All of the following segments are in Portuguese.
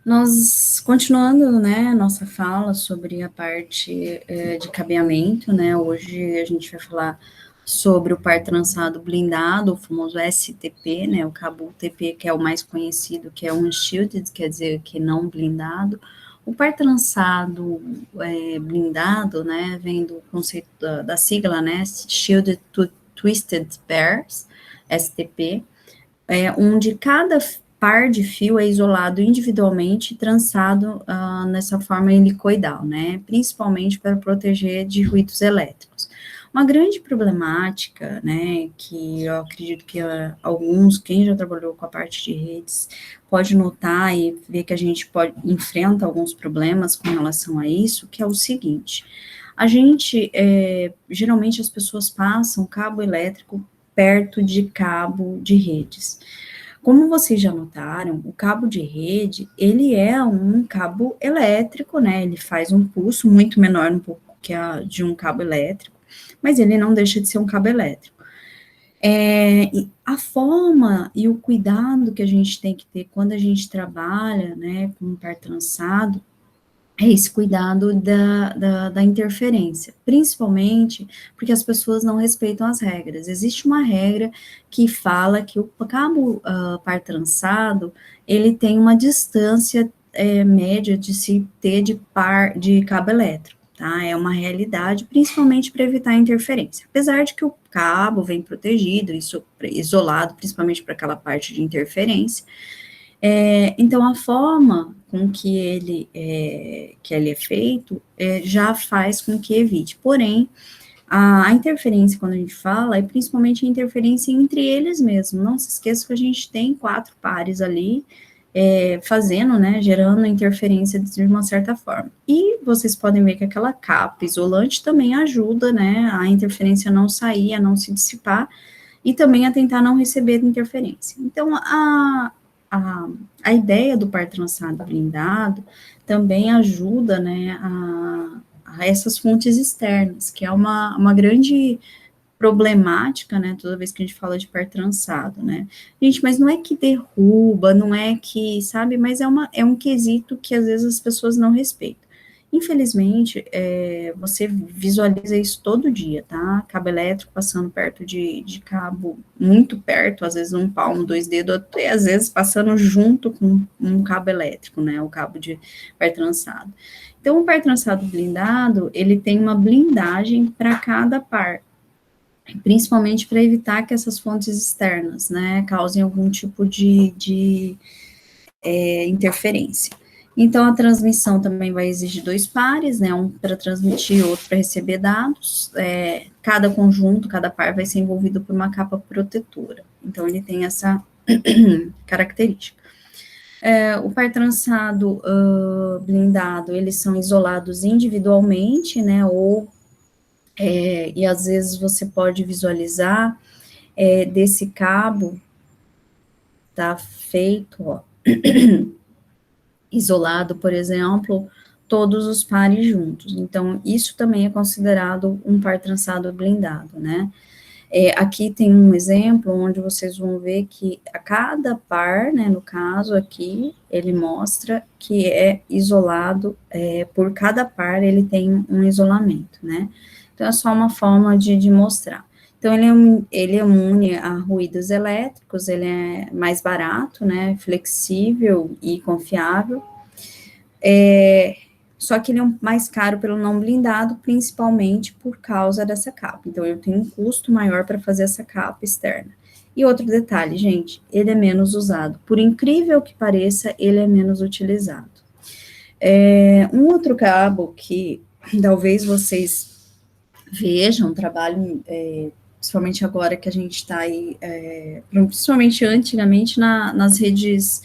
Nós, continuando, né, nossa fala sobre a parte de cabeamento, né, hoje a gente vai falar sobre o par trançado blindado, o famoso STP, né, o cabo UTP, que é o mais conhecido, que é o unshielded, quer dizer, que não blindado. O par trançado blindado, né, vem do conceito da sigla, né, Shielded Twisted Pairs, STP, onde cada par de fio é isolado individualmente e trançado nessa forma helicoidal, né, principalmente para proteger de ruídos elétricos. Uma grande problemática, né, que eu acredito que quem já trabalhou com a parte de redes, pode notar e ver que a gente enfrenta alguns problemas com relação a isso, que é o seguinte: a gente, geralmente as pessoas passam cabo elétrico perto de cabo de redes. Como vocês já notaram, o cabo de rede, ele é um cabo elétrico, né? Ele faz um pulso muito menor um pouco que a de um cabo elétrico, mas ele não deixa de ser um cabo elétrico. A forma e o cuidado que a gente tem que ter quando a gente trabalha, né, com um par trançado, é esse cuidado da interferência, principalmente porque as pessoas não respeitam as regras. Existe uma regra que fala que o cabo par trançado, ele tem uma distância média de se ter de cabo elétrico, tá? É uma realidade, principalmente para evitar interferência. Apesar de que o cabo vem protegido, isolado, principalmente para aquela parte de interferência. Então, a forma com que ele é feito já faz com que evite. Porém, a interferência, quando a gente fala, é principalmente a interferência entre eles mesmos. Não se esqueça que a gente tem 4 pares ali fazendo, né, gerando interferência de uma certa forma. E vocês podem ver que aquela capa isolante também ajuda, né, a interferência não sair, a não se dissipar, e também a tentar não receber interferência. Então, a ideia do par trançado blindado também ajuda, né, a essas fontes externas, que é uma grande problemática, né, toda vez que a gente fala de par trançado, né. Gente, mas não é que derruba, não é que, sabe, mas é um quesito que às vezes as pessoas não respeitam. Infelizmente, você visualiza isso todo dia, tá? Cabo elétrico passando perto de cabo, muito perto, às vezes um palmo, 2 dedos, até às vezes passando junto com um cabo elétrico, né? O cabo de par trançado. Então, o par trançado blindado, ele tem uma blindagem para cada par, principalmente para evitar que essas fontes externas, né, causem algum tipo de interferência. Então, a transmissão também vai exigir 2 pares, né, um para transmitir, outro para receber dados. Cada conjunto, cada par vai ser envolvido por uma capa protetora. Então, ele tem essa característica. O par trançado blindado, eles são isolados individualmente, né, e às vezes você pode visualizar desse cabo, tá feito, ó, isolado, por exemplo, todos os pares juntos. Então, isso também é considerado um par trançado blindado, né? Aqui tem um exemplo onde vocês vão ver que a cada par, né, no caso aqui, ele mostra que é isolado, por cada par ele tem um isolamento, né? Então, é só uma forma de mostrar. Então, ele é imune a ruídos elétricos, ele é mais barato, né, flexível e confiável, só que ele é mais caro pelo não blindado, principalmente por causa dessa capa. Então, eu tenho um custo maior para fazer essa capa externa. E outro detalhe, gente, ele é menos usado. Por incrível que pareça, ele é menos utilizado. Um outro cabo que talvez vocês vejam, trabalhem, principalmente agora que a gente está aí, principalmente antigamente nas redes,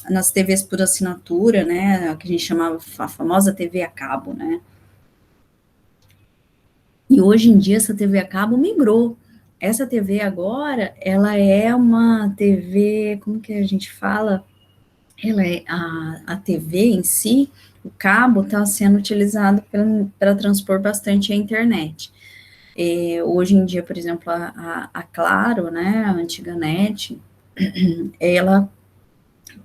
nas TVs por assinatura, né, que a gente chamava a famosa TV a cabo, né, e hoje em dia essa TV a cabo migrou. Essa TV agora, ela é uma TV, como que a gente fala? Ela é a TV em si, o cabo está sendo utilizado para transpor bastante a internet. Hoje em dia, por exemplo, a Claro, né, a antiga NET, ela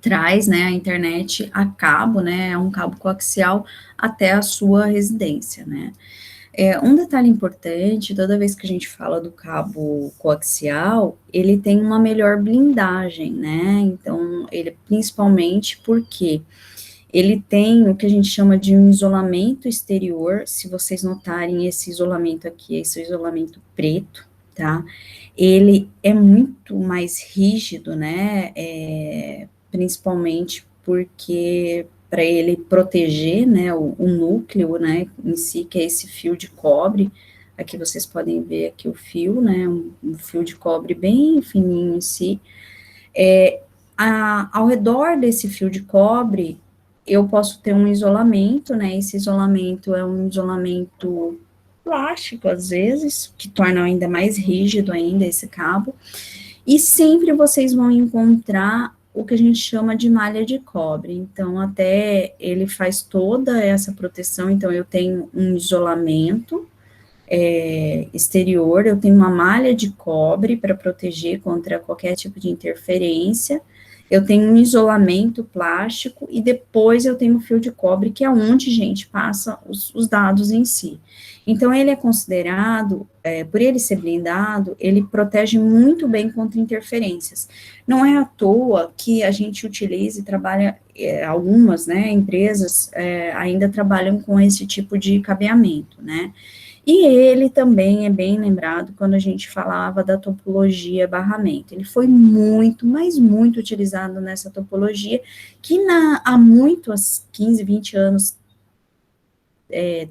traz, né, a internet a cabo, né, é um cabo coaxial até a sua residência, né. Um detalhe importante, toda vez que a gente fala do cabo coaxial, ele tem uma melhor blindagem, né, então ele principalmente porque ele tem o que a gente chama de um isolamento exterior, se vocês notarem esse isolamento aqui, esse isolamento preto, tá? Ele é muito mais rígido, né? Principalmente porque para ele proteger, né, o núcleo, né, em si, que é esse fio de cobre. Aqui vocês podem ver aqui o fio, né, um fio de cobre bem fininho em si. Ao redor desse fio de cobre, eu posso ter um isolamento, né? Esse isolamento é um isolamento plástico, às vezes, que torna ainda mais rígido ainda esse cabo. E sempre vocês vão encontrar o que a gente chama de malha de cobre. Então, até ele faz toda essa proteção. Então, eu tenho um isolamento exterior, eu tenho uma malha de cobre para proteger contra qualquer tipo de interferência, eu tenho um isolamento plástico e depois eu tenho o fio de cobre, que é onde, gente, passa os dados em si. Então, ele é considerado, por ele ser blindado, ele protege muito bem contra interferências. Não é à toa que a gente utiliza e trabalha, algumas, né, empresas ainda trabalham com esse tipo de cabeamento, né. E ele também é bem lembrado quando a gente falava da topologia barramento. Ele foi muito, mas muito utilizado nessa topologia, que há muitos, 15, 20 anos,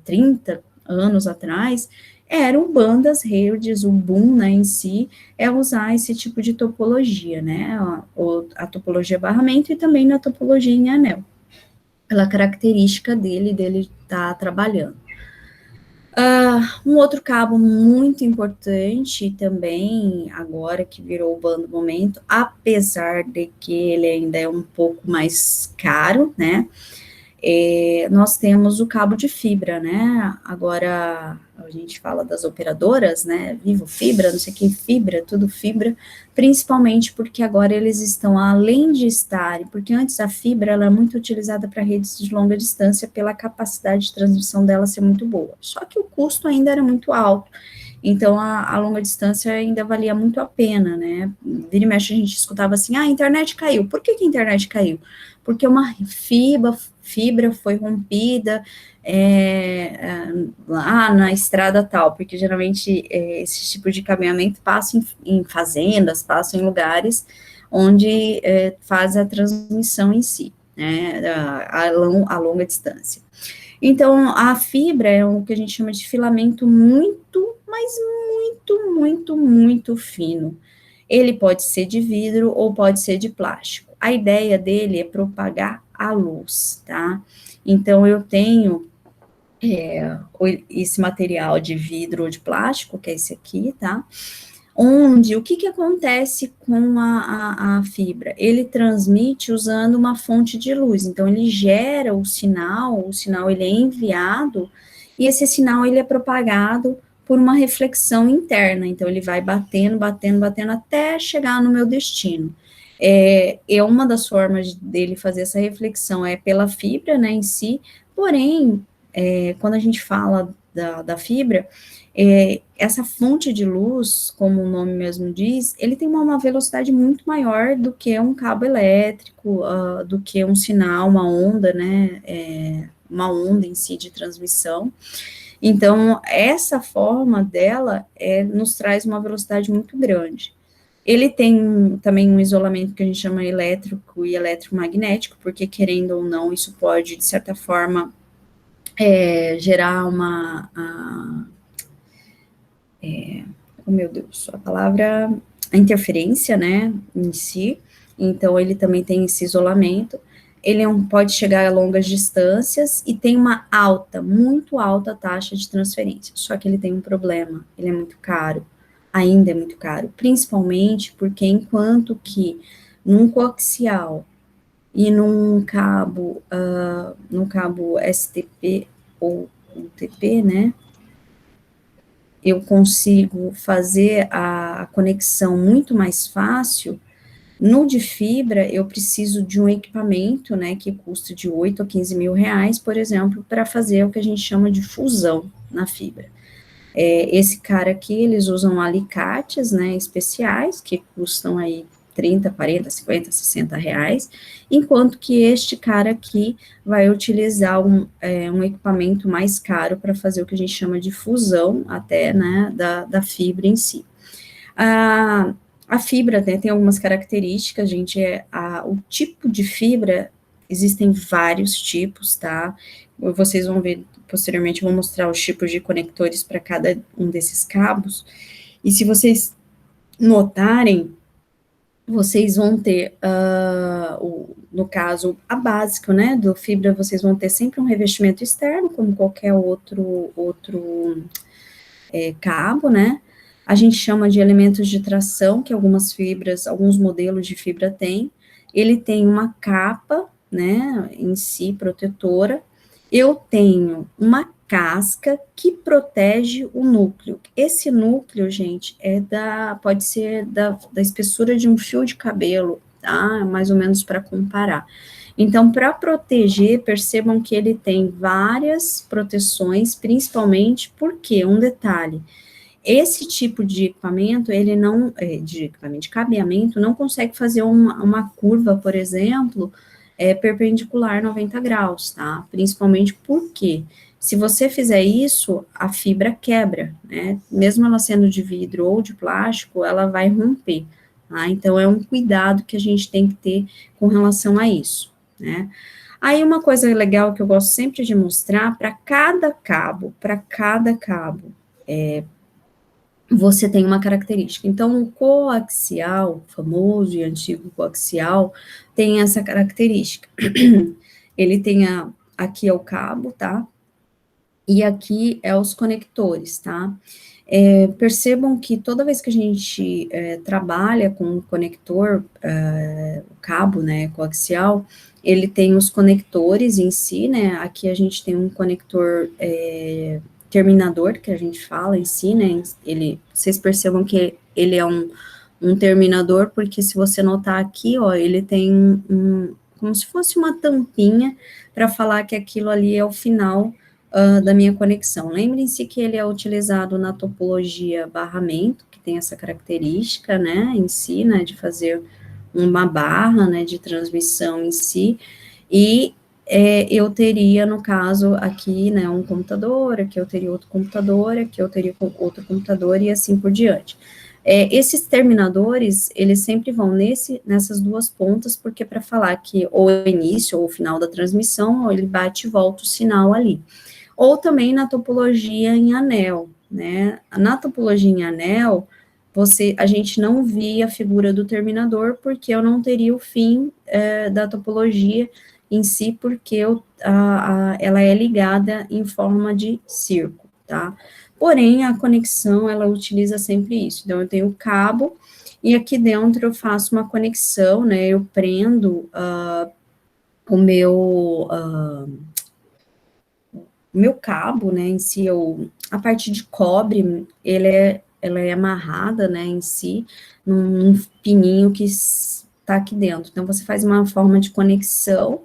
30 anos atrás, eram bandas redes, o boom, né, em si, é usar esse tipo de topologia, né, a topologia barramento e também na topologia em anel, pela característica dele estar trabalhando. Um outro cabo muito importante também, agora que virou o bando momento, apesar de que ele ainda é um pouco mais caro, né? Nós temos o cabo de fibra, né? Agora a gente fala das operadoras, né? Vivo Fibra, não sei que fibra, tudo fibra, principalmente porque agora eles estão, além de estarem, porque antes a fibra ela é muito utilizada para redes de longa distância pela capacidade de transmissão dela ser muito boa. Só que o custo ainda era muito alto. Então, a longa distância ainda valia muito a pena, né? Vira e mexe, a gente escutava assim, a internet caiu. Por que a internet caiu? Porque uma fibra foi rompida lá na estrada tal, porque geralmente esse tipo de caminhamento passa em fazendas, passa em lugares onde faz a transmissão em si, né, a longa distância. Então, a fibra é o que a gente chama de filamento muito, mas muito fino. Ele pode ser de vidro ou pode ser de plástico. A ideia dele é propagar a luz, tá? Então, eu tenho esse material de vidro ou de plástico, que é esse aqui, tá? Onde, o que acontece com a fibra? Ele transmite usando uma fonte de luz, então ele gera o sinal ele é enviado, e esse sinal ele é propagado por uma reflexão interna, então ele vai batendo, até chegar no meu destino. Uma das formas dele fazer essa reflexão é pela fibra, né, em si, porém, quando a gente fala da fibra, essa fonte de luz, como o nome mesmo diz, ele tem uma velocidade muito maior do que um cabo elétrico, do que um sinal, uma onda, né, uma onda em si de transmissão. Então, essa forma dela nos traz uma velocidade muito grande. Ele tem também um isolamento que a gente chama elétrico e eletromagnético, porque, querendo ou não, isso pode, de certa forma, gerar oh meu Deus, a palavra, a interferência, né, em si. Então, ele também tem esse isolamento. Ele pode chegar a longas distâncias e tem uma muito alta taxa de transferência. Só que ele tem um problema, ele é muito caro, ainda é muito caro, principalmente porque enquanto que num coaxial e num cabo STP ou UTP, né, eu consigo fazer a conexão muito mais fácil, No de fibra, eu preciso de um equipamento, né, que custa de 8 a 15 mil reais, por exemplo, para fazer o que a gente chama de fusão na fibra. Esse cara aqui, eles usam alicates, né, especiais, que custam aí 30, 40, 50, 60 reais, enquanto que este cara aqui vai utilizar um equipamento mais caro para fazer o que a gente chama de fusão, até, né, da fibra em si. A, a fibra, né, tem algumas características, gente, o tipo de fibra, existem vários tipos, tá? Vocês vão ver posteriormente, eu vou mostrar os tipos de conectores para cada um desses cabos, e se vocês notarem, vocês vão ter, no caso, a básico, né, do fibra, vocês vão ter sempre um revestimento externo, como qualquer outro cabo, né? A gente chama de elementos de tração, que algumas fibras, alguns modelos de fibra têm. Ele tem uma capa, né, em si, protetora. Eu tenho uma casca que protege o núcleo. Esse núcleo, gente, pode ser da espessura de um fio de cabelo, tá? Mais ou menos para comparar. Então, para proteger, percebam que ele tem várias proteções, principalmente porque, um detalhe, esse tipo de equipamento, ele não, de equipamento de cabeamento, não consegue fazer uma curva, por exemplo, perpendicular 90 graus, tá? Principalmente porque, se você fizer isso, a fibra quebra, né? Mesmo ela sendo de vidro ou de plástico, ela vai romper, tá? Então, é um cuidado que a gente tem que ter com relação a isso, né? Aí, uma coisa legal que eu gosto sempre de mostrar, para cada cabo, você tem uma característica. Então, o coaxial, famoso e antigo coaxial, tem essa característica. Ele tem aqui é o cabo, tá? E aqui é os conectores, tá? Percebam que toda vez que a gente trabalha com um conector, o cabo, né, coaxial, ele tem os conectores em si, né? Aqui a gente tem um conector terminador, que a gente fala em si, né? Vocês percebam que ele é um terminador, porque se você notar aqui, ó, ele tem como se fosse uma tampinha para falar que aquilo ali é o final da minha conexão. Lembrem-se que ele é utilizado na topologia barramento, que tem essa característica, né, em si, né, de fazer uma barra, né, de transmissão em si, e eu teria, no caso, aqui, né, um computador, aqui eu teria outro computador, aqui eu teria outro computador, e assim por diante. Esses terminadores, eles sempre vão nessas duas pontas, porque para falar que ou é o início ou o final da transmissão, ou ele bate e volta o sinal ali. Ou também na topologia em anel, né? Na topologia em anel, a gente não via a figura do terminador, porque eu não teria o fim da topologia em si, porque ela é ligada em forma de círculo, tá? Porém, a conexão, ela utiliza sempre isso. Então, eu tenho o cabo, e aqui dentro eu faço uma conexão, né? Eu prendo o meu cabo, né, em si, a parte de cobre, ela é amarrada, né, em si, num pininho que está aqui dentro. Então, você faz uma forma de conexão,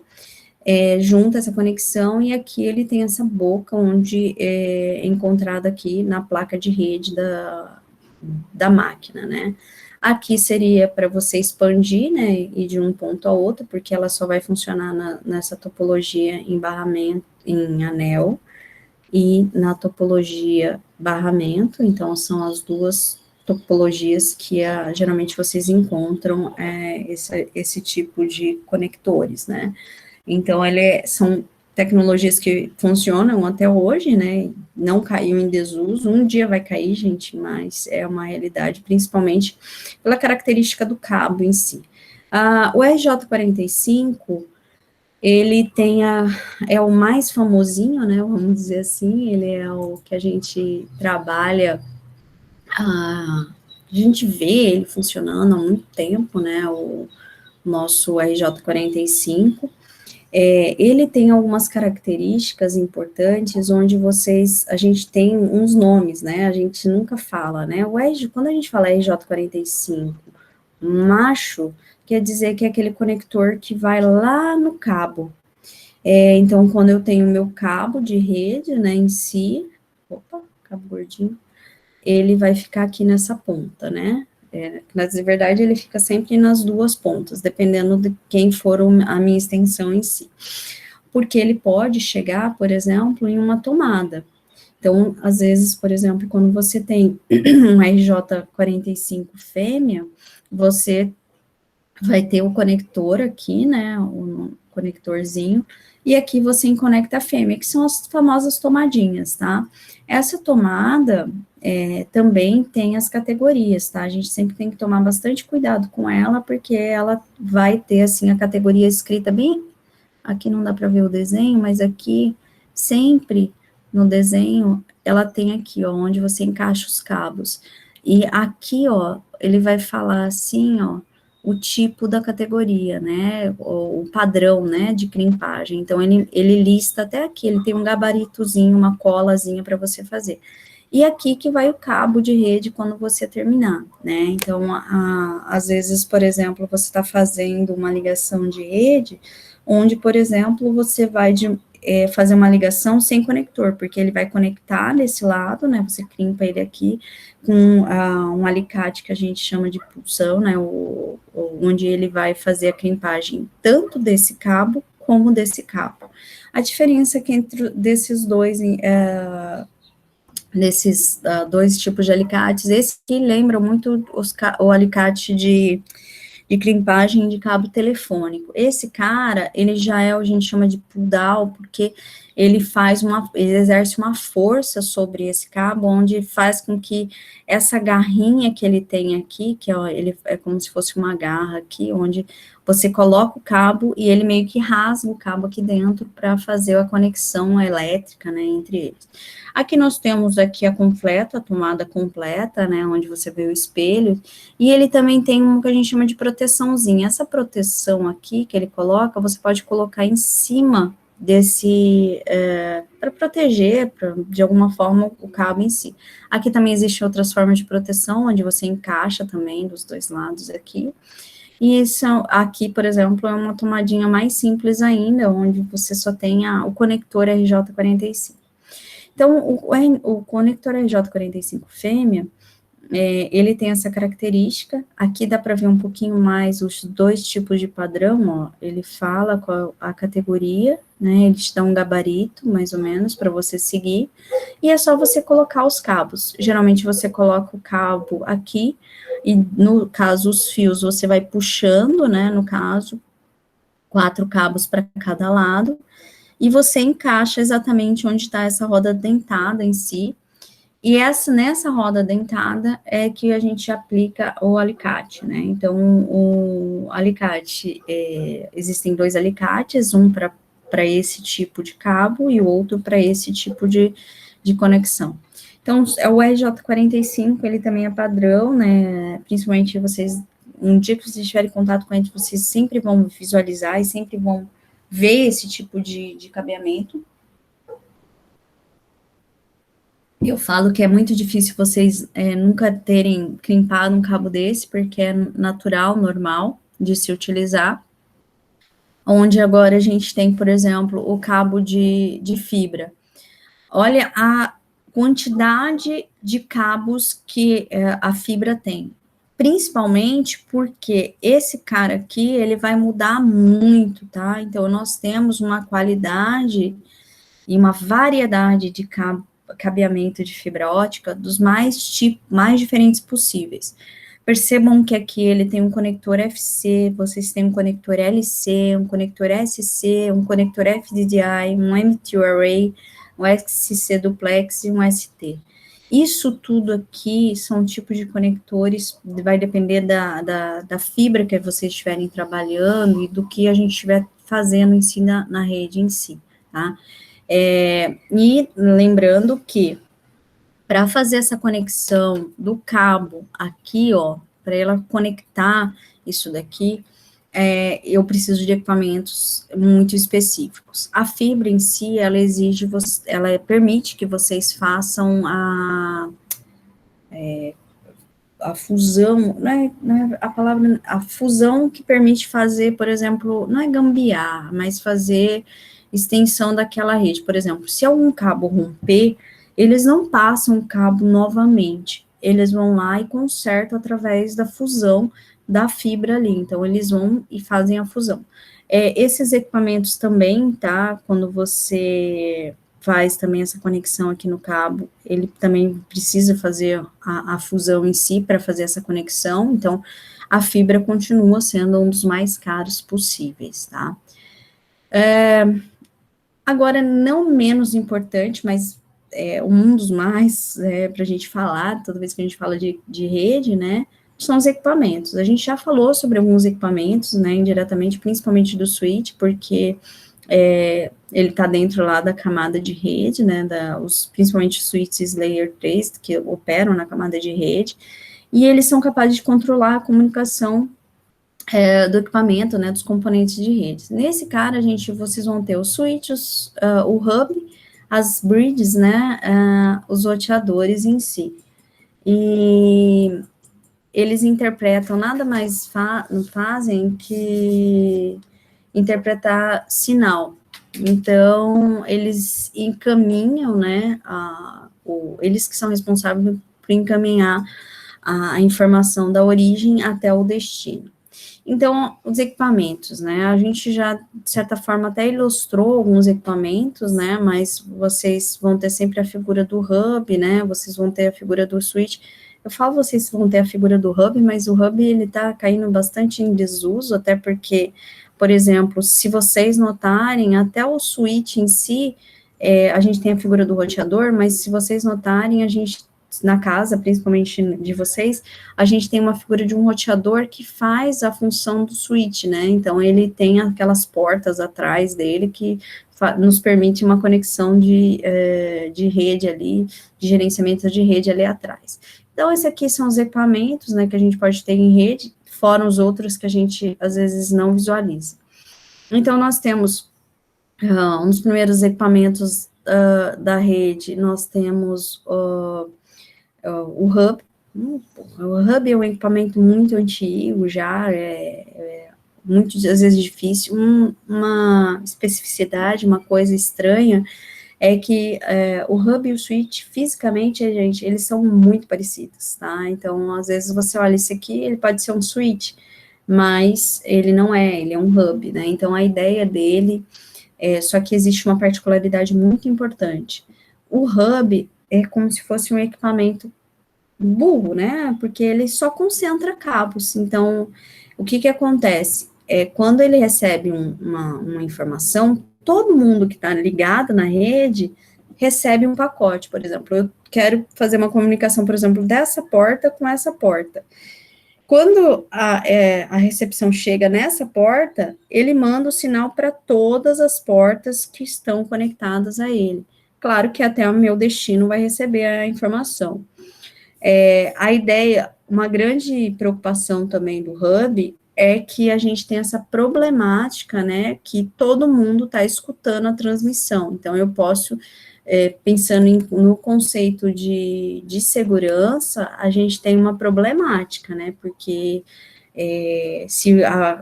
junta essa conexão, e aqui ele tem essa boca, onde é encontrada aqui na placa de rede da máquina, né. Aqui seria para você expandir, né, e de um ponto a outro, porque ela só vai funcionar nessa topologia em barramento, em anel, e na topologia barramento, então são as duas topologias que geralmente vocês encontram esse tipo de conectores, né? Então, são tecnologias que funcionam até hoje, né? Não caiu em desuso, um dia vai cair, gente, mas é uma realidade, principalmente pela característica do cabo em si. O RJ45, ele é o mais famosinho, né, vamos dizer assim, ele é o que a gente trabalha, a gente vê ele funcionando há muito tempo, né, o nosso RJ45, ele tem algumas características importantes, onde a gente tem uns nomes, né, a gente nunca fala, né, quando a gente fala RJ45 macho, quer dizer que é aquele conector que vai lá no cabo. Então, quando eu tenho o meu cabo de rede, né, em si, opa, cabo gordinho, ele vai ficar aqui nessa ponta, né? Na verdade, ele fica sempre nas duas pontas, dependendo de quem for a minha extensão em si. Porque ele pode chegar, por exemplo, em uma tomada. Então, às vezes, por exemplo, quando você tem um RJ45 fêmea, você vai ter o conector aqui, né, o conectorzinho, e aqui você conecta a fêmea, que são as famosas tomadinhas, tá? Essa tomada também tem as categorias, tá? A gente sempre tem que tomar bastante cuidado com ela, porque ela vai ter, assim, a categoria escrita bem... Aqui não dá para ver o desenho, mas aqui, sempre no desenho, ela tem aqui, ó, onde você encaixa os cabos. E aqui, ó, ele vai falar assim, ó, o tipo da categoria, né, o padrão, né, de crimpagem. Então, ele lista até aqui, ele tem um gabaritozinho, uma colazinha para você fazer. E aqui que vai o cabo de rede quando você terminar, né, então, às vezes, por exemplo, você está fazendo uma ligação de rede, onde, por exemplo, você vai fazer uma ligação sem conector, porque ele vai conectar desse lado, né, você crimpa ele aqui, com um alicate que a gente chama de pulsão, né, onde ele vai fazer a crimpagem tanto desse cabo como desse cabo. A diferença é que entre desses dois, dois tipos de alicates, esse aqui lembra muito o alicate de crimpagem de cabo telefônico. Esse cara, ele já a gente chama de pull down, porque ele exerce uma força sobre esse cabo, onde faz com que essa garrinha que ele tem aqui, que ó, ele é como se fosse uma garra aqui, onde você coloca o cabo e ele meio que rasga o cabo aqui dentro para fazer a conexão elétrica, né, entre eles. Aqui nós temos aqui a tomada completa, né, onde você vê o espelho, e ele também tem um que a gente chama de proteçãozinha. Essa proteção aqui que ele coloca, você pode colocar em cima desse, para proteger, de alguma forma, o cabo em si. Aqui também existem outras formas de proteção, onde você encaixa também dos dois lados aqui. E isso aqui, por exemplo, é uma tomadinha mais simples ainda, onde você só tem o conector RJ45. Então, o conector RJ45 fêmea, ele tem essa característica, aqui dá para ver um pouquinho mais os dois tipos de padrão, ó, ele fala qual a categoria, né, ele te dá um gabarito, mais ou menos, para você seguir, e é só você colocar os cabos, geralmente você coloca o cabo aqui, e no caso os fios você vai puxando, né, no caso, 4 cabos para cada lado, e você encaixa exatamente onde está essa roda dentada em si, e nessa roda dentada é que a gente aplica o alicate, né? Então, o alicate, existem dois alicates, um para esse tipo de cabo e o outro para esse tipo de conexão. Então, o RJ45, ele também é padrão, né? Principalmente um dia que vocês tiverem contato com ele, vocês sempre vão visualizar e sempre vão ver esse tipo de cabeamento. Eu falo que é muito difícil vocês nunca terem crimpado um cabo desse, porque é natural, normal de se utilizar. Onde agora a gente tem, por exemplo, o cabo de fibra. Olha a quantidade de cabos que a fibra tem. Principalmente porque esse cara aqui, ele vai mudar muito, tá? Então, nós temos uma qualidade e uma variedade de cabeamento de fibra ótica dos mais diferentes possíveis. Percebam que aqui ele tem um conector FC, vocês têm um conector LC, um conector SC, um conector FDDI, um M2 Array, um SC duplex e um ST. Isso tudo aqui são tipos de conectores, vai depender da fibra que vocês estiverem trabalhando e do que a gente estiver fazendo em si na rede em si, tá? E lembrando que para fazer essa conexão do cabo aqui, ó, para ela conectar isso daqui, eu preciso de equipamentos muito específicos. A fibra em si, ela ela permite que vocês façam a fusão, não é a palavra, a fusão que permite fazer, por exemplo, não é gambiarra, mas fazer extensão daquela rede. Por exemplo, se algum cabo romper, eles não passam o cabo novamente, eles vão lá e consertam através da fusão da fibra ali, então eles vão e fazem a fusão. Esses equipamentos também, tá, quando você faz também essa conexão aqui no cabo, ele também precisa fazer a fusão em si para fazer essa conexão, então a fibra continua sendo um dos mais caros possíveis, tá? Agora, não menos importante, mas um dos mais para a gente falar, toda vez que a gente fala de rede, né, são os equipamentos. A gente já falou sobre alguns equipamentos, né, indiretamente, principalmente do switch, porque ele está dentro lá da camada de rede, né, principalmente os switches Layer 3, que operam na camada de rede, e eles são capazes de controlar a comunicação do equipamento, né, dos componentes de rede. Nesse cara, vocês vão ter os switches, o hub, as bridges, né, os roteadores em si. E eles interpretam, nada mais fazem que interpretar sinal. Então, eles encaminham, né, eles que são responsáveis por encaminhar a informação da origem até o destino. Então, os equipamentos, né, a gente já, de certa forma, até ilustrou alguns equipamentos, né, mas vocês vão ter sempre a figura do hub, né, vocês vão ter a figura do switch. Eu falo vocês vão ter a figura do hub, mas o hub, ele tá caindo bastante em desuso, até porque, por exemplo, se vocês notarem, até o switch em si, a gente tem a figura do roteador, mas se vocês notarem, a gente na casa, principalmente de vocês, a gente tem uma figura de um roteador que faz a função do switch, né, então ele tem aquelas portas atrás dele que nos permite uma conexão de rede ali, de gerenciamento de rede ali atrás. Então, esses aqui são os equipamentos, né, que a gente pode ter em rede, fora os outros que a gente, às vezes, não visualiza. Então, nós temos um dos primeiros equipamentos da rede, nós temos o hub. O hub é um equipamento muito antigo já, muito, às vezes, difícil. Uma especificidade, uma coisa estranha, é que o hub e o switch, fisicamente, gente, eles são muito parecidos, tá? Então, às vezes, você olha esse aqui, ele pode ser um switch, mas ele não é, ele é um hub, né? Então, a ideia dele, só que existe uma particularidade muito importante. O hub é como se fosse um equipamento burro, né? Porque ele só concentra cabos. Então, o que acontece? Quando ele recebe uma informação, todo mundo que está ligado na rede recebe um pacote. Por exemplo, eu quero fazer uma comunicação, por exemplo, dessa porta com essa porta. Quando a recepção chega nessa porta, ele manda o sinal para todas as portas que estão conectadas a ele. Claro que até o meu destino vai receber a informação. A ideia, uma grande preocupação também do Hub é que a gente tem essa problemática, né, que todo mundo está escutando a transmissão. Então, eu posso, pensando no conceito de segurança, a gente tem uma problemática, né, porque se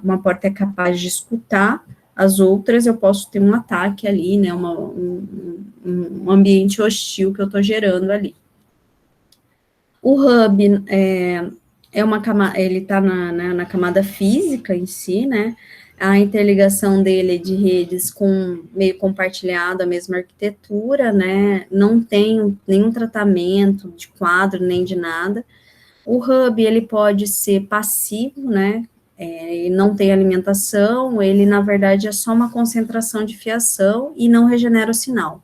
uma porta é capaz de escutar as outras, eu posso ter um ataque ali, né, um ambiente hostil que eu estou gerando ali. O hub uma camada, ele está na camada física em si, né? A interligação dele é de redes com meio compartilhado, a mesma arquitetura, né? Não tem nenhum tratamento de quadro nem de nada. O hub, ele pode ser passivo, né? Ele não tem alimentação, ele, na verdade, é só uma concentração de fiação e não regenera o sinal.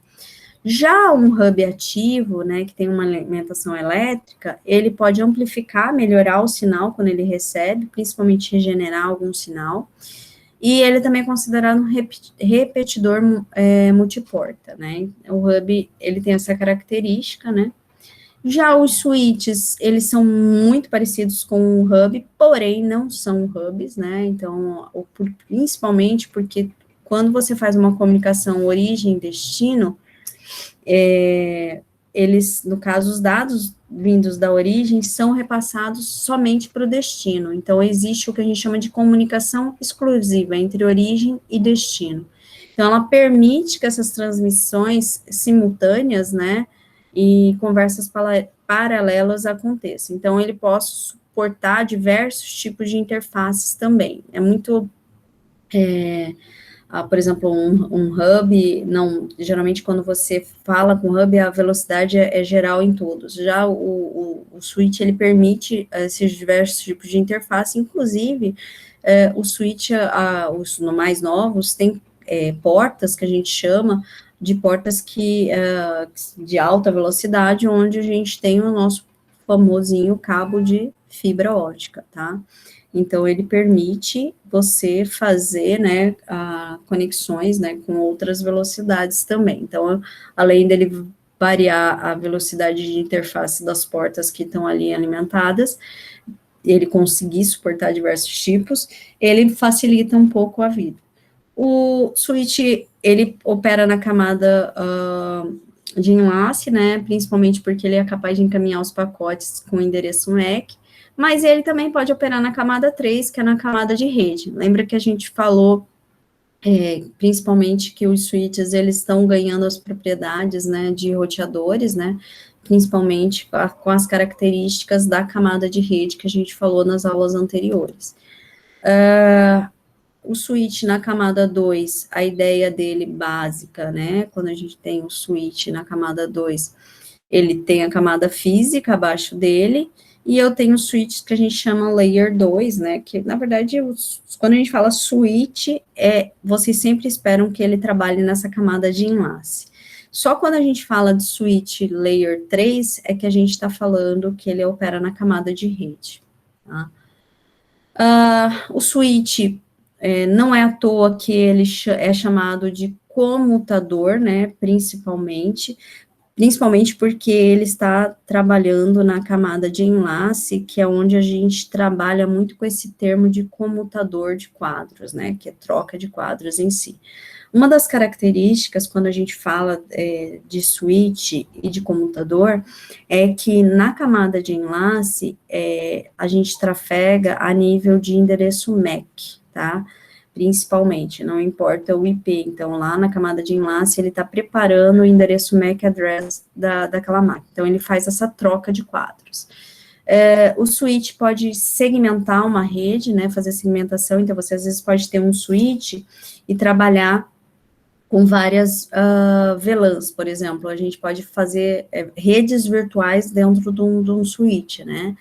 Já um hub ativo, né, que tem uma alimentação elétrica, ele pode amplificar, melhorar o sinal quando ele recebe, principalmente regenerar algum sinal, e ele também é considerado um repetidor multiporta, né, o hub, ele tem essa característica, né. Já os switches, eles são muito parecidos com o hub, porém não são hubs, né, então, principalmente porque quando você faz uma comunicação origem-destino, eles, no caso, os dados vindos da origem são repassados somente para o destino. Então, existe o que a gente chama de comunicação exclusiva entre origem e destino. Então, ela permite que essas transmissões simultâneas, né, e conversas paralelas aconteçam. Então, ele pode suportar diversos tipos de interfaces também. É muito... por exemplo, um hub, não, geralmente quando você fala com hub, a velocidade é geral em todos. Já o switch, ele permite esses diversos tipos de interface, inclusive, o switch, os mais novos, tem portas que a gente chama de portas de alta velocidade, onde a gente tem o nosso famosinho cabo de fibra ótica, tá? Então, ele permite você fazer, né, conexões, né, com outras velocidades também. Então, além dele variar a velocidade de interface das portas que estão ali alimentadas, ele conseguir suportar diversos tipos, ele facilita um pouco a vida. O switch, ele opera na camada de enlace, né, principalmente porque ele é capaz de encaminhar os pacotes com endereço MAC, mas ele também pode operar na camada 3, que é na camada de rede. Lembra que a gente falou, principalmente, que os switches, eles estão ganhando as propriedades, né, de roteadores, né, principalmente com as características da camada de rede que a gente falou nas aulas anteriores. O switch na camada 2, a ideia dele básica, né, quando a gente tem o switch na camada 2, ele tem a camada física abaixo dele, e eu tenho switches que a gente chama Layer 2, né, que, na verdade, quando a gente fala switch, vocês sempre esperam que ele trabalhe nessa camada de enlace. Só quando a gente fala de switch Layer 3, é que a gente está falando que ele opera na camada de rede, tá? O switch, não é à toa que ele é chamado de comutador, né, principalmente porque ele está trabalhando na camada de enlace, que é onde a gente trabalha muito com esse termo de comutador de quadros, né, que é troca de quadros em si. Uma das características, quando a gente fala de switch e de comutador, é que na camada de enlace, a gente trafega a nível de endereço MAC, tá? Principalmente, não importa o IP. Então, lá na camada de enlace, ele está preparando o endereço MAC address daquela máquina. Então, ele faz essa troca de quadros. O switch pode segmentar uma rede, né, fazer segmentação. Então, você às vezes pode ter um switch e trabalhar com várias VLANs, por exemplo. A gente pode fazer redes virtuais dentro de um switch, né?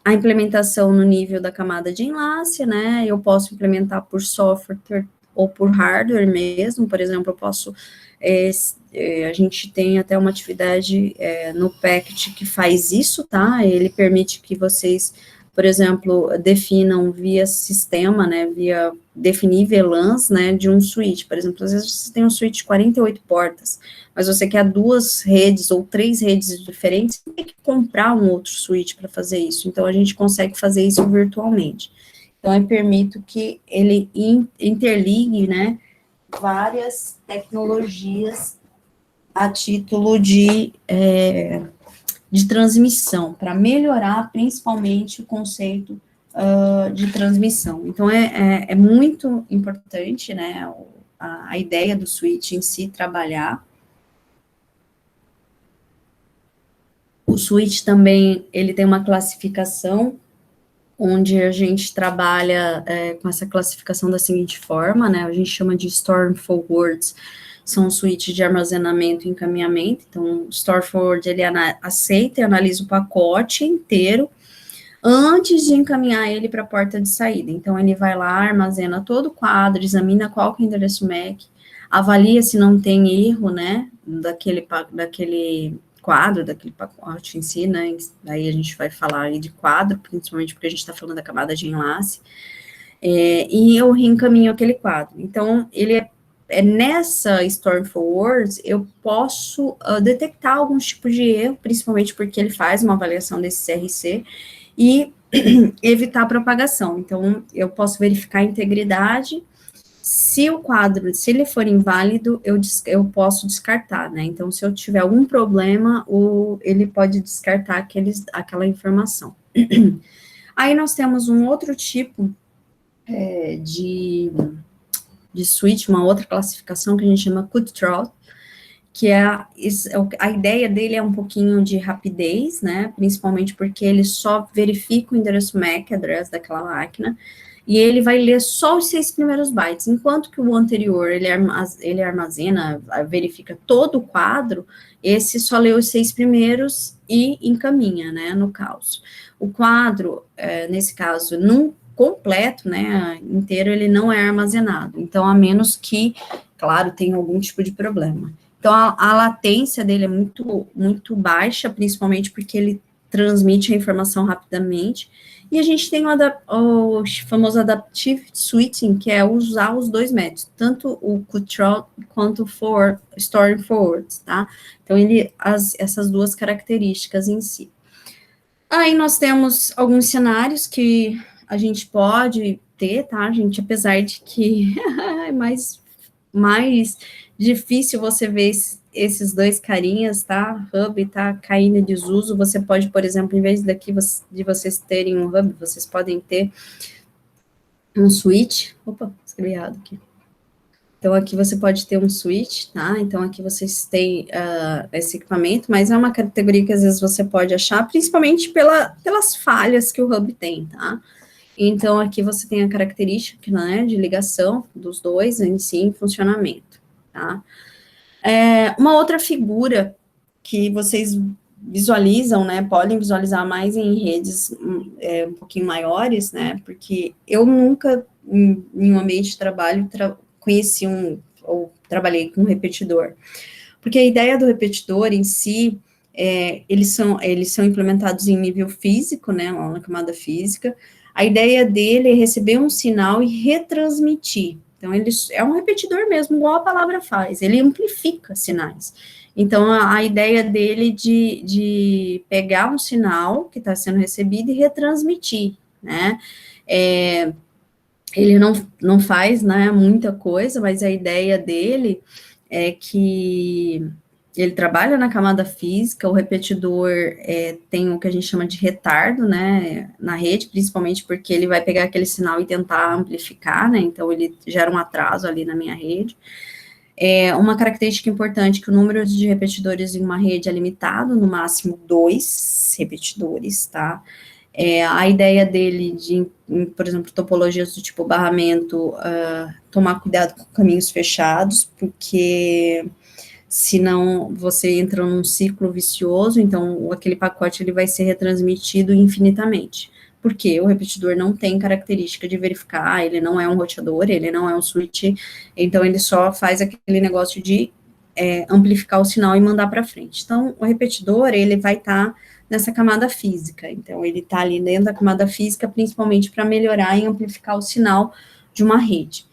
A implementação no nível da camada de enlace, né, eu posso implementar por software ou por hardware mesmo, por exemplo, eu posso, a gente tem até uma atividade no Packet que faz isso, tá, ele permite que vocês, por exemplo, definam via sistema, né, via definir VLANs, né, de um switch. Por exemplo, às vezes você tem um switch de 48 portas, mas você quer 2 redes ou 3 redes diferentes, você tem que comprar um outro switch para fazer isso. Então, a gente consegue fazer isso virtualmente. Então, eu permito que ele interligue, né, várias tecnologias a título de transmissão, para melhorar principalmente o conceito de transmissão. Então, é muito importante, né, a ideia do switch em si trabalhar. O switch também, ele tem uma classificação, onde a gente trabalha com essa classificação da seguinte forma, né, a gente chama de Store Forwards, são switches de armazenamento e encaminhamento. Então, o Store Forward, ele aceita e analisa o pacote inteiro, antes de encaminhar ele para a porta de saída. Então, ele vai lá, armazena todo o quadro, examina qual que é o endereço MAC, avalia se não tem erro, né, daquele quadro, daquele pacote em si, né, aí a gente vai falar aí de quadro, principalmente porque a gente está falando da camada de enlace, e eu reencaminho aquele quadro. Então, ele nessa Storm Forwards, eu posso detectar alguns tipos de erro, principalmente porque ele faz uma avaliação desse CRC, e evitar a propagação. Então, eu posso verificar a integridade. Se o quadro, se ele for inválido, eu posso descartar, né? Então, se eu tiver algum problema, ele pode descartar aquela informação. Aí nós temos um outro tipo de switch, uma outra classificação que a gente chama cutthroat, que a ideia dele é um pouquinho de rapidez, né, principalmente porque ele só verifica o endereço MAC address daquela máquina, e ele vai ler só os 6 primeiros bytes, enquanto que o anterior, ele armazena, verifica todo o quadro, esse só lê os 6 primeiros e encaminha, né, no caos. O quadro, nesse caso, num completo, né, inteiro, ele não é armazenado, então, a menos que, claro, tenha algum tipo de problema. Então, a latência dele é muito, muito baixa, principalmente porque ele transmite a informação rapidamente. E a gente tem o famoso Adaptive Switching, que é usar os dois métodos, tanto o cutthroat quanto o Storing Forward, tá? Então, essas duas características em si. Aí nós temos alguns cenários que a gente pode ter, tá, gente? Apesar de que é mais difícil você ver esses dois carinhas, tá? Hub tá caindo em desuso. Você pode, por exemplo, em vez de vocês terem um hub, vocês podem ter um switch. Opa, escrevi errado aqui. Então, aqui você pode ter um switch, tá? Então, aqui vocês têm esse equipamento, mas é uma categoria que às vezes você pode achar, principalmente pelas falhas que o hub tem, tá? Então, aqui você tem a característica, né, de ligação dos dois em si, em funcionamento, tá? Uma outra figura que vocês visualizam, né, podem visualizar mais em redes um pouquinho maiores, né, porque eu nunca, em um ambiente de trabalho, conheci ou trabalhei com um repetidor. Porque a ideia do repetidor em si, eles são implementados em nível físico, né, lá na camada física. A ideia dele é receber um sinal e retransmitir. Então, ele é um repetidor mesmo, igual a palavra faz, ele amplifica sinais. Então, a ideia dele de pegar um sinal que está sendo recebido e retransmitir, né? Ele não faz, né, muita coisa, mas a ideia dele é que ele trabalha na camada física, o repetidor tem o que a gente chama de retardo, né, na rede, principalmente porque ele vai pegar aquele sinal e tentar amplificar, né, então ele gera um atraso ali na minha rede. Uma característica importante é que o número de repetidores em uma rede é limitado, no máximo 2 repetidores, tá? A ideia dele por exemplo, topologias do tipo barramento, tomar cuidado com caminhos fechados, porque senão você entra num ciclo vicioso, então aquele pacote ele vai ser retransmitido infinitamente. Porque o repetidor não tem característica de verificar, ele não é um roteador, ele não é um switch, então ele só faz aquele negócio de amplificar o sinal e mandar para frente. Então, o repetidor, ele vai estar nessa camada física, então ele está ali dentro da camada física, principalmente para melhorar e amplificar o sinal de uma rede.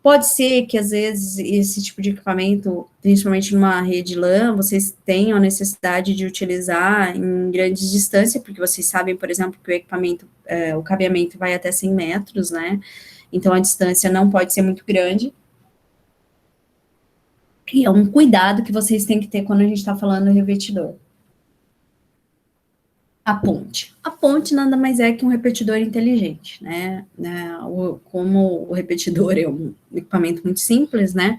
Pode ser que, às vezes, esse tipo de equipamento, principalmente numa rede LAN, vocês tenham a necessidade de utilizar em grandes distâncias, porque vocês sabem, por exemplo, que o equipamento, o cabeamento vai até 100 metros, né? Então, a distância não pode ser muito grande. E é um cuidado que vocês têm que ter quando a gente está falando do revestidor. A ponte. A ponte nada mais é que um repetidor inteligente, né? Como o repetidor é um equipamento muito simples, né?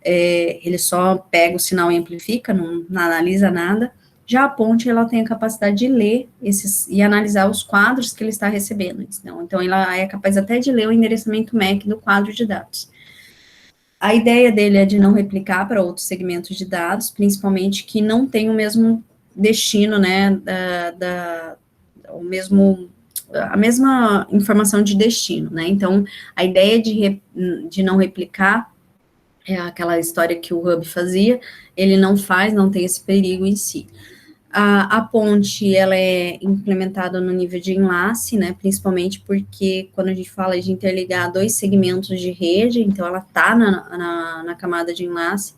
Ele só pega o sinal e amplifica, não analisa nada. Já a ponte, ela tem a capacidade de ler e analisar os quadros que ele está recebendo. Então, ela é capaz até de ler o endereçamento MAC do quadro de dados. A ideia dele é de não replicar para outros segmentos de dados, principalmente que não tem o mesmo destino, né, a mesma informação de destino, né, então, a ideia de não replicar é aquela história que o Hub fazia, ele não faz, não tem esse perigo em si. A ponte, ela é implementada no nível de enlace, né, principalmente porque quando a gente fala de interligar dois segmentos de rede, então ela está na camada de enlace.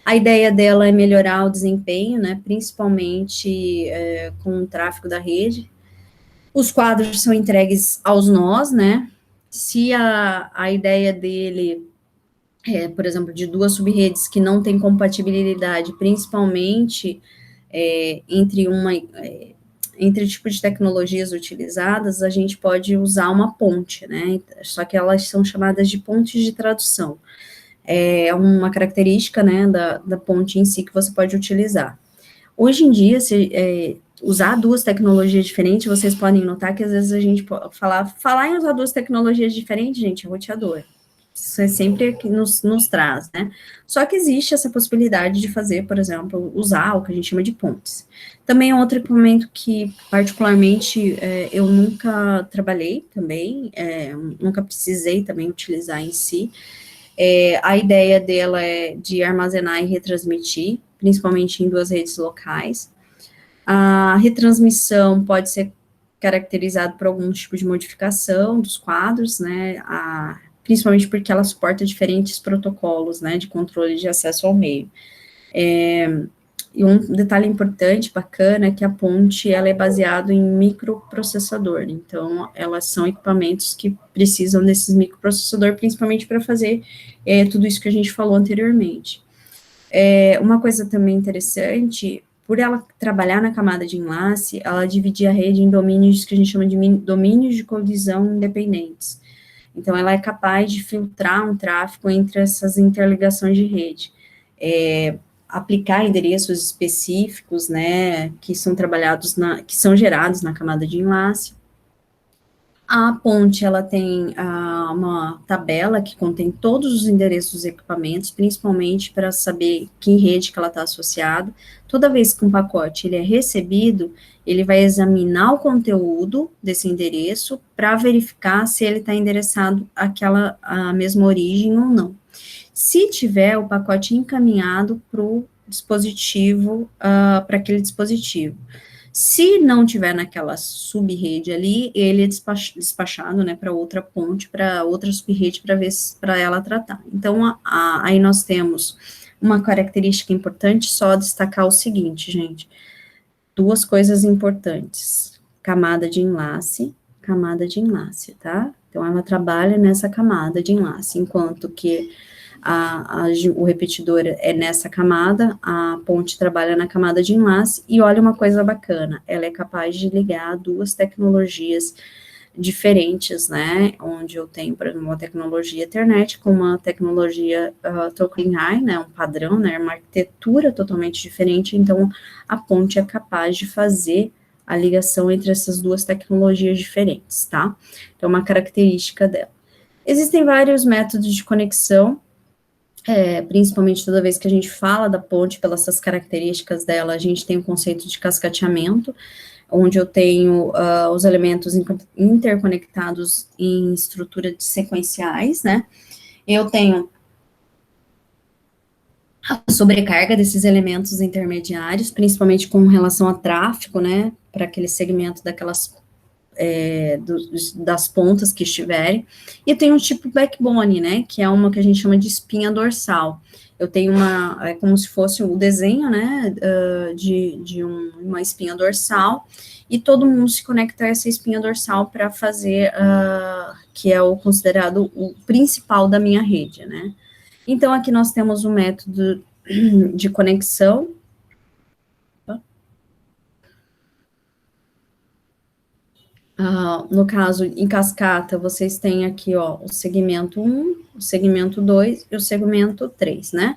A ideia dela é melhorar o desempenho, né, principalmente com o tráfego da rede. Os quadros são entregues aos nós, né, se a ideia dele por exemplo, de duas subredes que não têm compatibilidade, principalmente entre o tipo de tecnologias utilizadas, a gente pode usar uma ponte, né? Só que elas são chamadas de pontes de tradução. É uma característica, né, da ponte em si que você pode utilizar. Hoje em dia, se usar duas tecnologias diferentes, vocês podem notar que às vezes a gente pode falar em usar duas tecnologias diferentes, gente, é roteador. Isso é sempre que nos traz, né? Só que existe essa possibilidade de fazer, por exemplo, usar o que a gente chama de pontes. Também é outro equipamento que, particularmente, eu nunca trabalhei também, nunca precisei também utilizar em si. A ideia dela é de armazenar e retransmitir, principalmente em duas redes locais. A retransmissão pode ser caracterizada por algum tipo de modificação dos quadros, né, principalmente porque ela suporta diferentes protocolos, né, de controle de acesso ao meio. E um detalhe importante, bacana, é que a ponte, ela é baseada em microprocessador, então, elas são equipamentos que precisam desses microprocessador, principalmente para fazer tudo isso que a gente falou anteriormente. Uma coisa também interessante, por ela trabalhar na camada de enlace, ela divide a rede em domínios que a gente chama de domínios de colisão independentes. Então, ela é capaz de filtrar um tráfego entre essas interligações de rede. Aplicar endereços específicos, né, que são trabalhados, que são gerados na camada de enlace. A ponte, ela tem uma tabela que contém todos os endereços dos equipamentos, principalmente para saber que rede que ela está associada. Toda vez que um pacote ele é recebido, ele vai examinar o conteúdo desse endereço para verificar se ele está endereçado à mesma origem ou não. Se tiver, o pacote encaminhado para o dispositivo, para aquele dispositivo. Se não tiver naquela subrede ali, ele é despachado, né, para outra ponte, para outra subrede, para ela tratar. Então, aí nós temos uma característica importante, só destacar o seguinte, gente, duas coisas importantes, camada de enlace, tá? Então, ela trabalha nessa camada de enlace, enquanto que o repetidor é nessa camada, a ponte trabalha na camada de enlace, e olha uma coisa bacana, ela é capaz de ligar duas tecnologias diferentes, né, onde eu tenho, por exemplo, uma tecnologia Ethernet com uma tecnologia Token High, né, um padrão, né, uma arquitetura totalmente diferente, então a ponte é capaz de fazer a ligação entre essas duas tecnologias diferentes, tá? Então, uma característica dela. Existem vários métodos de conexão, principalmente toda vez que a gente fala da ponte, pelas essas características dela, a gente tem o conceito de cascateamento, onde eu tenho os elementos interconectados em estrutura de sequenciais, né? Eu tenho a sobrecarga desses elementos intermediários, principalmente com relação a tráfego, né? Para aquele segmento das pontas que estiverem, e tem um tipo backbone, né, que é uma que a gente chama de espinha dorsal. Eu tenho é como se fosse o desenho, né, uma espinha dorsal, e todo mundo se conecta a essa espinha dorsal para fazer, que é o considerado o principal da minha rede, né. Então, aqui nós temos o método de conexão. No caso, em cascata, vocês têm aqui, ó, o segmento 1, o segmento 2 e o segmento 3, né?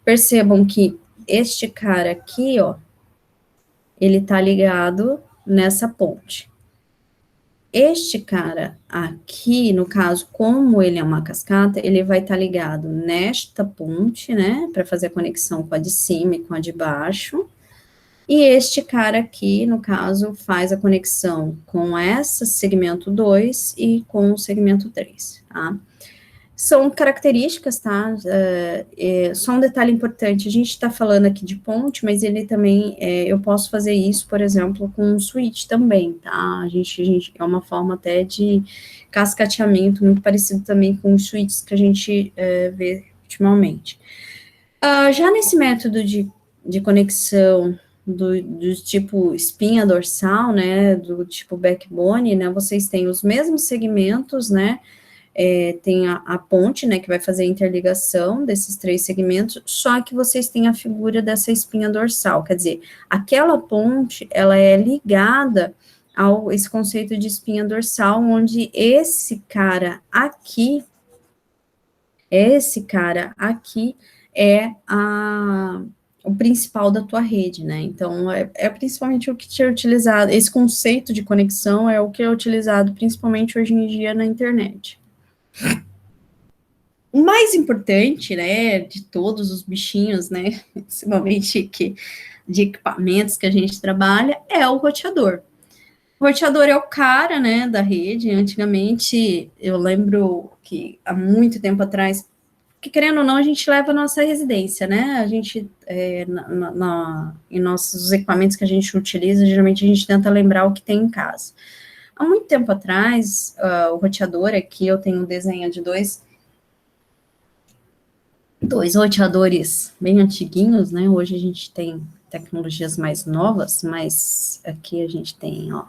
Percebam que este cara aqui, ó, ele tá ligado nessa ponte. Este cara aqui, no caso, como ele é uma cascata, ele vai estar ligado nesta ponte, né, para fazer a conexão com a de cima e com a de baixo. E este cara aqui, no caso, faz a conexão com esse segmento 2 e com o segmento 3, tá? São características, tá? Só um detalhe importante, a gente está falando aqui de ponte, mas ele também, eu posso fazer isso, por exemplo, com um switch também, tá? É uma forma até de cascateamento, muito parecido também com os switches que a gente vê ultimamente. Já nesse método de conexão do tipo espinha dorsal, né, do tipo backbone, né, vocês têm os mesmos segmentos, né, tem a ponte, né, que vai fazer a interligação desses 3 segmentos, só que vocês têm a figura dessa espinha dorsal, quer dizer, aquela ponte, ela é ligada ao esse conceito de espinha dorsal, onde esse cara aqui é o principal da tua rede, né? Então, principalmente o que é utilizado, esse conceito de conexão é o que é utilizado principalmente hoje em dia na internet. O mais importante, né, de todos os bichinhos, né, principalmente de equipamentos que a gente trabalha, é o roteador. O roteador é o cara, né, da rede. Antigamente, eu lembro que há muito tempo atrás, que querendo ou não, a gente leva a nossa residência, né, a gente, em nossos equipamentos que a gente utiliza, geralmente a gente tenta lembrar o que tem em casa. Há muito tempo atrás, o roteador aqui, eu tenho um desenho de dois roteadores bem antiguinhos, né, hoje a gente tem tecnologias mais novas, mas aqui a gente tem, ó,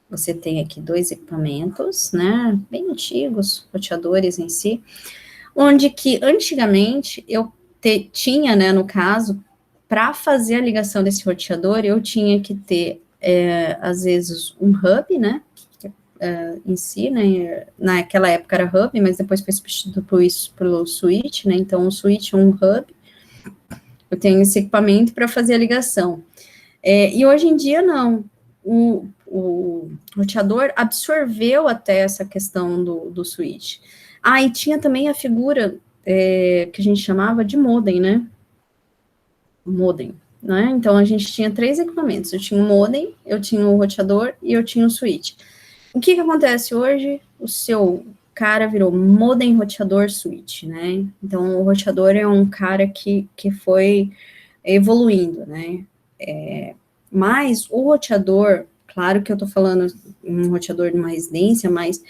você tem aqui 2 equipamentos, né, bem antigos, roteadores em si, onde que antigamente eu tinha, né, no caso, para fazer a ligação desse roteador, eu tinha que ter, às vezes, um hub, né, em si, né, naquela época era hub, mas depois foi substituído pelo switch, né, então um switch, um hub, eu tenho esse equipamento para fazer a ligação. E hoje em dia, não, o roteador absorveu até essa questão do switch. E tinha também a figura que a gente chamava de modem, né? Modem, né? Então, a gente tinha 3 equipamentos. Eu tinha um modem, eu tinha um roteador e eu tinha um switch. O que acontece hoje? O seu cara virou modem, roteador, switch, né? Então, o roteador é um cara que foi evoluindo, né? Mas o roteador, claro que eu tô falando um roteador de uma residência, mas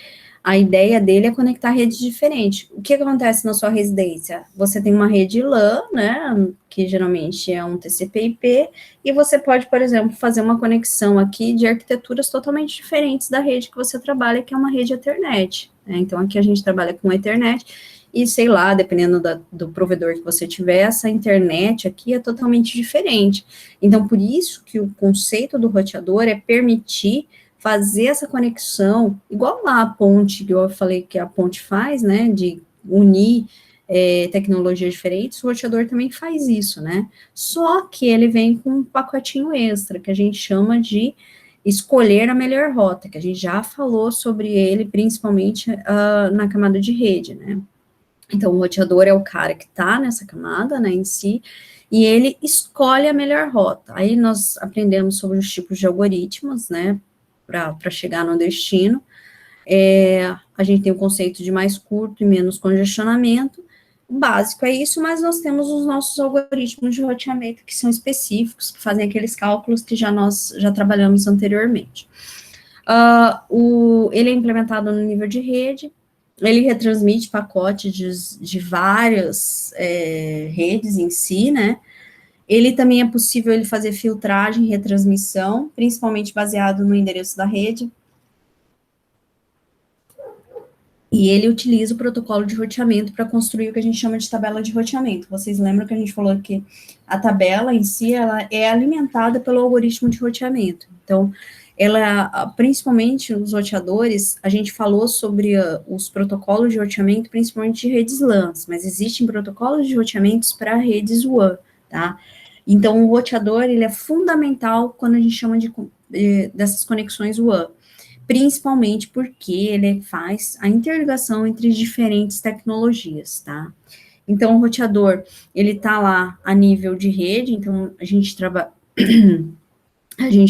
a ideia dele é conectar redes diferentes. O que acontece na sua residência? Você tem uma rede LAN, né, que geralmente é um TCP/IP, e você pode, por exemplo, fazer uma conexão aqui de arquiteturas totalmente diferentes da rede que você trabalha, que é uma rede Ethernet, né? Então, aqui a gente trabalha com Ethernet, e sei lá, dependendo do provedor que você tiver, essa internet aqui é totalmente diferente. Então, por isso que o conceito do roteador é permitir fazer essa conexão, igual lá a ponte, que eu falei que a ponte faz, né, de unir tecnologias diferentes, o roteador também faz isso, né, só que ele vem com um pacotinho extra, que a gente chama de escolher a melhor rota, que a gente já falou sobre ele, principalmente na camada de rede, né. Então, o roteador é o cara que está nessa camada, né, em si, e ele escolhe a melhor rota. Aí nós aprendemos sobre os tipos de algoritmos, né, para chegar no destino. A gente tem o conceito de mais curto e menos congestionamento. O básico é isso, mas nós temos os nossos algoritmos de roteamento que são específicos, que fazem aqueles cálculos que nós já trabalhamos anteriormente. Ele é implementado no nível de rede, ele retransmite pacotes de várias redes em si, né? Ele também é possível ele fazer filtragem e retransmissão, principalmente baseado no endereço da rede. E ele utiliza o protocolo de roteamento para construir o que a gente chama de tabela de roteamento. Vocês lembram que a gente falou que a tabela em si, ela é alimentada pelo algoritmo de roteamento. Então, principalmente os roteadores, a gente falou sobre os protocolos de roteamento, principalmente de redes LANs, mas existem protocolos de roteamentos para redes WAN, tá? Então, o roteador, ele é fundamental quando a gente chama dessas conexões WAN, principalmente porque ele faz a interligação entre diferentes tecnologias, tá? Então, o roteador, ele tá lá a nível de rede, então a gente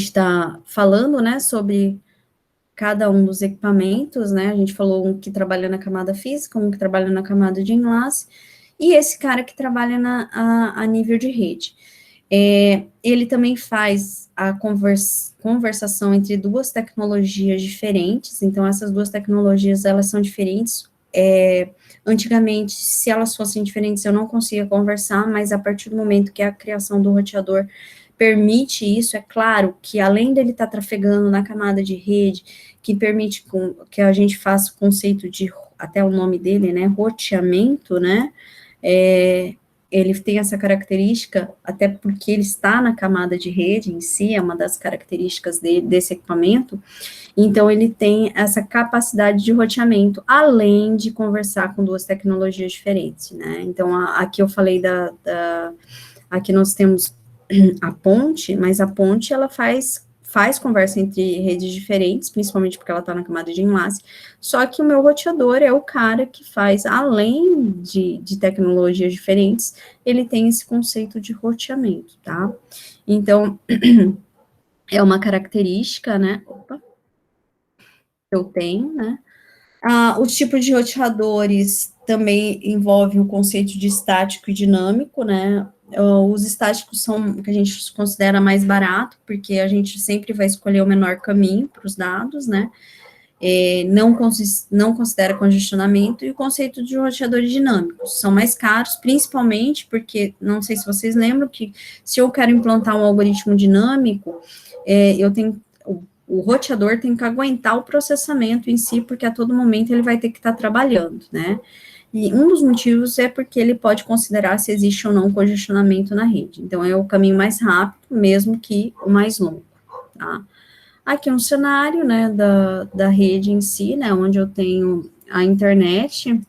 está falando, né, sobre cada um dos equipamentos, né, a gente falou um que trabalha na camada física, um que trabalha na camada de enlace, e esse cara que trabalha a nível de rede. Ele também faz a conversação entre 2 tecnologias diferentes, então essas 2 tecnologias, elas são diferentes. Antigamente, se elas fossem diferentes, eu não conseguia conversar, mas a partir do momento que a criação do roteador permite isso, é claro que além dele estar trafegando na camada de rede, que permite que a gente faça o conceito de até o nome dele, né, roteamento, né, é, ele tem essa característica, até porque ele está na camada de rede em si, é uma das características desse equipamento, então ele tem essa capacidade de roteamento, além de conversar com duas tecnologias diferentes, né, então aqui eu falei aqui nós temos a ponte, mas a ponte, ela faz conversa entre redes diferentes, principalmente porque ela está na camada de enlace, só que o meu roteador é o cara que faz, além de tecnologias diferentes, ele tem esse conceito de roteamento, tá? Então, é uma característica, né, que eu tenho, né? Os tipos de roteadores também envolvem o conceito de estático e dinâmico, né? Os estáticos são o que a gente considera mais barato, porque a gente sempre vai escolher o menor caminho para os dados, né? Não considera congestionamento, e o conceito de roteadores dinâmicos são mais caros, principalmente porque, não sei se vocês lembram, que se eu quero implantar um algoritmo dinâmico, eu tenho o roteador tem que aguentar o processamento em si, porque a todo momento ele vai ter que estar trabalhando, né? E um dos motivos é porque ele pode considerar se existe ou não congestionamento na rede. Então, é o caminho mais rápido, mesmo que o mais longo, tá? Aqui é um cenário, né, da rede em si, né, onde eu tenho a internet,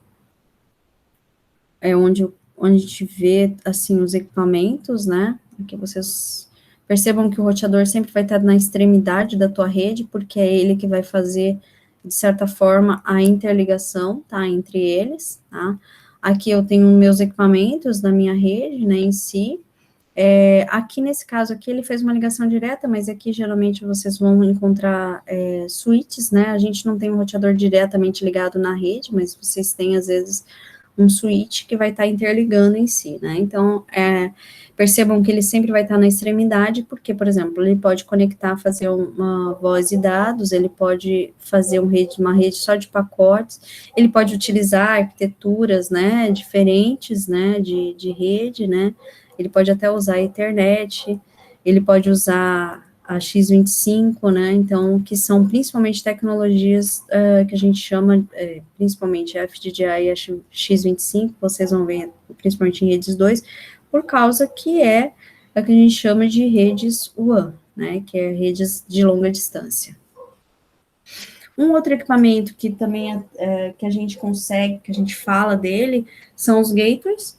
onde a gente vê, assim, os equipamentos, né, aqui vocês percebam que o roteador sempre vai estar na extremidade da tua rede, porque é ele que vai fazer, de certa forma, a interligação, tá, entre eles, tá. Aqui eu tenho meus equipamentos da minha rede, né, em si. Aqui nesse caso aqui ele fez uma ligação direta, mas aqui geralmente vocês vão encontrar switches, né, a gente não tem um roteador diretamente ligado na rede, mas vocês têm às vezes um switch que vai estar interligando em si, né, então percebam que ele sempre vai estar na extremidade, porque, por exemplo, ele pode conectar, fazer uma voz e dados, ele pode fazer uma rede só de pacotes, ele pode utilizar arquiteturas, né, diferentes, né, de rede, né, ele pode até usar a Ethernet, ele pode usar a X25, né, então, que são principalmente tecnologias que a gente chama, principalmente a FDDI e a X25, vocês vão ver, principalmente em redes 2, por causa que é a que a gente chama de redes WAN, né, que é redes de longa distância. Um outro equipamento que também que a gente consegue, que a gente fala dele, são os gateways,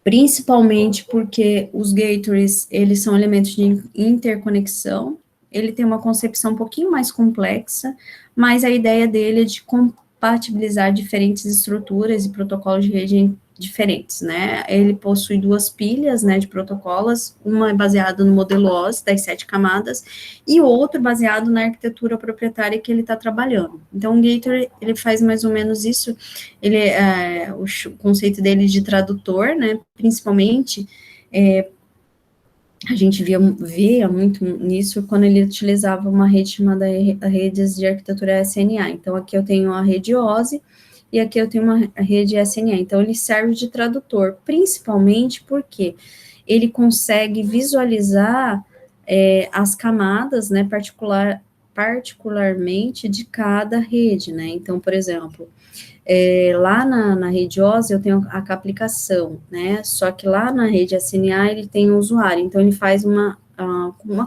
principalmente porque os gateways, eles são elementos de interconexão, ele tem uma concepção um pouquinho mais complexa, mas a ideia dele é de compatibilizar diferentes estruturas e protocolos de rede diferentes, né, ele possui duas pilhas, né, de protocolos, uma é baseada no modelo OSI, das 7 camadas, e o outro baseado na arquitetura proprietária que ele está trabalhando. Então, o gateway, ele faz mais ou menos isso, o conceito dele de tradutor, né, principalmente, a gente via muito nisso quando ele utilizava uma rede chamada redes de arquitetura SNA. Então, aqui eu tenho a rede OSI, e aqui eu tenho uma rede SNA. Então, ele serve de tradutor, principalmente porque ele consegue visualizar as camadas, né, particularmente de cada rede, né. Então, por exemplo, lá na rede OSI eu tenho a aplicação, né, só que lá na rede SNA ele tem o usuário, então ele faz uma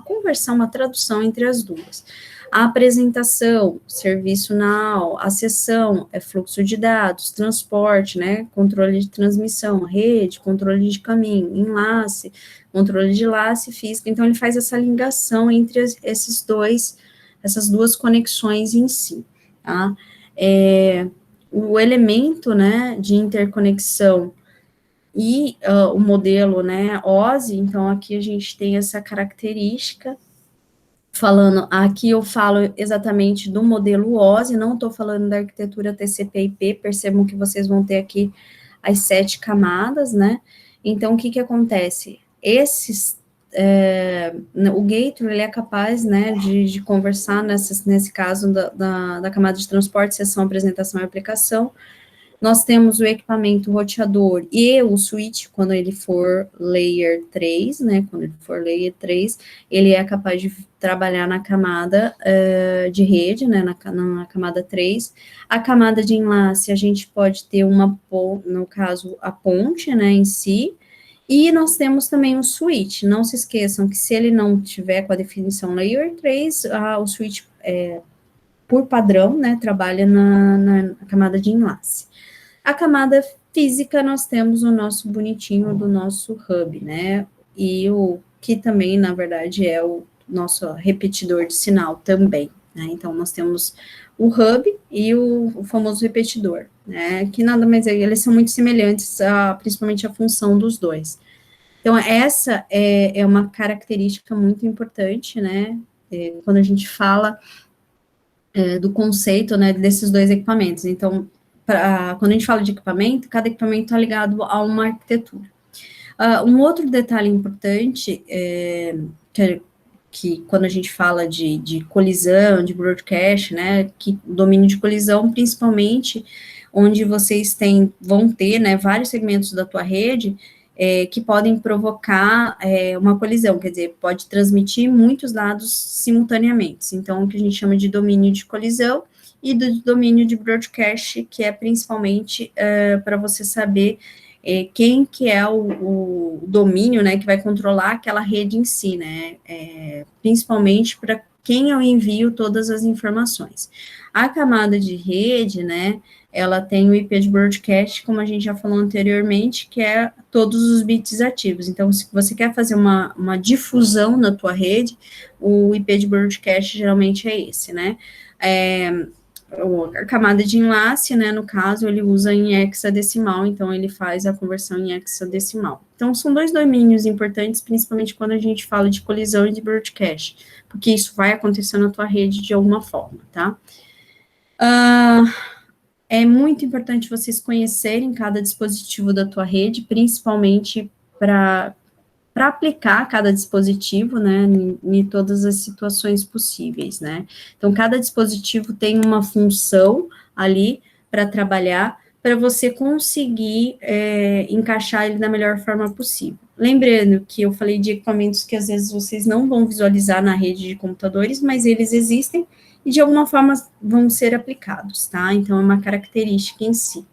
conversão, uma tradução entre as duas. A apresentação, serviço now, a sessão, fluxo de dados, transporte, né, controle de transmissão, rede, controle de caminho, enlace, controle de laço físico, então ele faz essa ligação entre essas duas conexões em si, tá? O elemento, né, de interconexão e o modelo, né, OSI, então aqui a gente tem essa característica, aqui eu falo exatamente do modelo OSI, não estou falando da arquitetura TCP/IP, percebam que vocês vão ter aqui as 7 camadas, né, então o que acontece? O gateway, ele é capaz, né, de conversar nesse caso da camada de transporte, sessão, apresentação e aplicação, Nós temos o equipamento roteador e o switch, quando ele for layer 3, né, quando ele for layer 3, ele é capaz de trabalhar na camada de rede, né, na camada 3. A camada de enlace, a gente pode ter no caso, a ponte, né, em si, e nós temos também o switch. Não se esqueçam que se ele não tiver com a definição layer 3, o switch, por padrão, né, trabalha na camada de enlace. A camada física, nós temos o nosso bonitinho do nosso hub, né? E o que também, na verdade, é o nosso repetidor de sinal também, né? Então, nós temos o hub e o famoso repetidor, né? Que nada mais é, eles são muito semelhantes, principalmente a função dos dois. Então, essa é uma característica muito importante, né? Quando a gente fala do conceito, né, desses dois equipamentos. Então, quando a gente fala de equipamento, cada equipamento está ligado a uma arquitetura. Um outro detalhe importante que quando a gente fala de colisão, de broadcast, né, que o domínio de colisão, principalmente, onde vocês vão ter, né, vários segmentos da tua rede, que podem provocar uma colisão, quer dizer, pode transmitir muitos dados simultaneamente. Então, o que a gente chama de domínio de colisão e do domínio de broadcast, que é principalmente para você saber quem que é o domínio, né, que vai controlar aquela rede em si, né, principalmente para quem eu envio todas as informações. A camada de rede, né, ela tem o IP de broadcast, como a gente já falou anteriormente, que é todos os bits ativos. Então, se você quer fazer uma difusão na tua rede, o IP de broadcast geralmente é esse, né? A camada de enlace, né, no caso, ele usa em hexadecimal, então ele faz a conversão em hexadecimal. Então, são dois domínios importantes, principalmente quando a gente fala de colisão e de broadcast, porque isso vai acontecer na tua rede de alguma forma, tá? É muito importante vocês conhecerem cada dispositivo da tua rede, principalmente para aplicar cada dispositivo, né, em todas as situações possíveis, né. Então, cada dispositivo tem uma função ali para trabalhar, para você conseguir encaixar ele da melhor forma possível. Lembrando que eu falei de equipamentos que às vezes vocês não vão visualizar na rede de computadores, mas eles existem e de alguma forma vão ser aplicados, tá? Então, é uma característica em si.